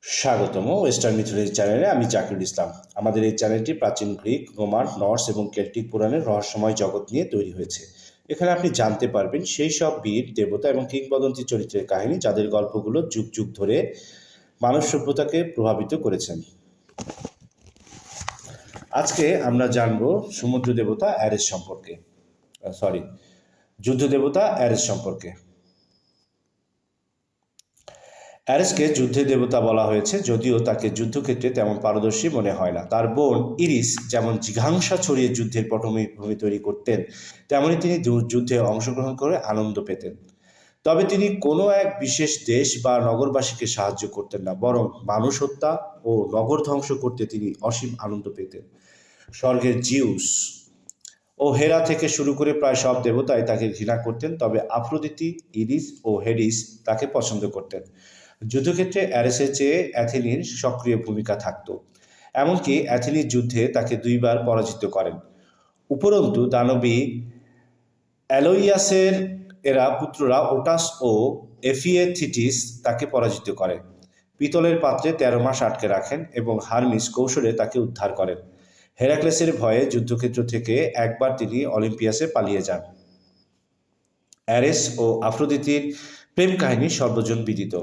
স্বাগতম western mythology চ্যানেলে। আমি জাকিরুল ইসলাম। আমাদের এই চ্যানেলটি প্রাচীন গ্রিক, রোমান, নর্স এবং কেল্টিক পুরাণের রহস্যময় জগৎ নিয়ে তৈরি হয়েছে। এখানে আপনি জানতে পারবেন সেই সব বীর, দেবতা এবং কিংবদন্তি চরিত্রের কাহিনী যাদের গল্পগুলো যুগ যুগ ধরে মানব সভ্যতাকে প্রভাবিত করেছেন। আজকে আমরা জানব সমুদ্র দেবতা অ্যারেস সম্পর্কে, যুদ্ধ দেবতা অ্যারেস সম্পর্কে। অ্যারেসকে যুদ্ধের দেবতা বলা হয়েছে, যদিও তাকে যুদ্ধক্ষেত্রে তেমন পারদর্শী মনে হয় না। তার বোন ইরিস যেমন জিঘাংসা ছড়িয়ে যুদ্ধের পটভূমি তৈরি করতেন, তেমনি তিনি যুদ্ধে অংশগ্রহণ করে আনন্দ পেতেন। তবে তিনি কোনো এক বিশেষ দেশ বা নগরবাসীকে সাহায্য করতেন না, বরং মানুষ হত্যা ও নগর ধ্বংস করতে তিনি অসীম আনন্দ পেতেন। স্বর্গের জিউস ও হেরা থেকে শুরু করে প্রায় সব দেবতাই তাকে ঘৃণা করতেন, তবে আফ্রোদিতি, ইরিস ও হেডিস তাকে পছন্দ করতেন। যুদ্ধক্ষেত্রে অ্যারেসের চেয়ে অ্যাথেনির সক্রিয় ভূমিকা থাকত, এমনকি অ্যাথেনির যুদ্ধে তাকে 2বার পরাজিত করেন। উপরন্তু দানবী অ্যালোইয়াসের পুত্ররা ওটাস ও এফিয়েথিটিস তাকে পরাজিত করে। পিতলের পাত্রে 13 মাস আটকে রাখেন এবং হারমিস কৌশলে তাকে উদ্ধার করেন। হেরাক্লেসের ভয়ে যুদ্ধক্ষেত্র থেকে একবার তিনি অলিম্পিয়াসে পালিয়ে যান। অ্যারেস ও আফ্রোদিতির প্রেম কাহিনী সর্বজন বিদিত।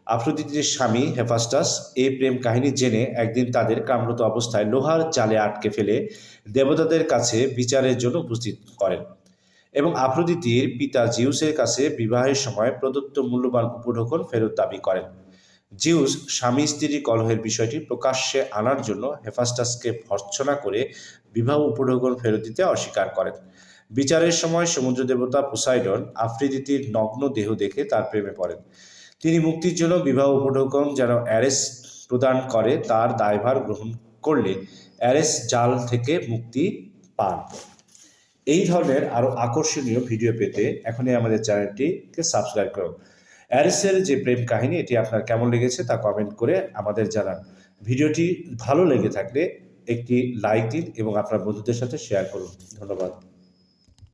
আফ্রোদিতির স্বামী হেফাস্টাস এই প্রেম কাহিনী জেনে একদিন তাদের কামরত অবস্থায় লোহার জালে আটকে ফেলে দেবতাদের কাছে বিচারের জন্য উপস্থিত করেন এবং আফ্রোদিতির পিতা জিউসের কাছে বিবাহের সময় প্রদত্ত মূল্যবান উপঢৌকন ফেরত দাবি করেন। জিউস স্বামী স্ত্রীর কলহের বিষয়টি প্রকাশ্যে আনার জন্য হেফাস্টাসকে ভর্ৎসনা করে বিবাহ উপঢৌকন ফেরত দিতে অস্বীকার করেন। বিচারের সময় সমুদ্র দেবতা পোসাইডন আফ্রোদিতির নগ্ন দেহ দেখে তার প্রেমে পড়েন। তিনি মুক্তির জন্য বিবাহ উপঢৌকন যেন অ্যারেস প্রদান করে তার দায়ভার গ্রহণ করলে অ্যারেস জাল থেকে মুক্তি পান। এই ধরনের আরও আকর্ষণীয় ভিডিও পেতে এখনই আমাদের চ্যানেলটিকে সাবস্ক্রাইব করুন। অ্যারেসের যে প্রেম কাহিনী, এটি আপনার কেমন লেগেছে তা কমেন্ট করে আমাদের জানান। ভিডিওটি ভালো লেগে থাকলে একটি লাইক দিন এবং আপনার বন্ধুদের সাথে শেয়ার করুন। ধন্যবাদ।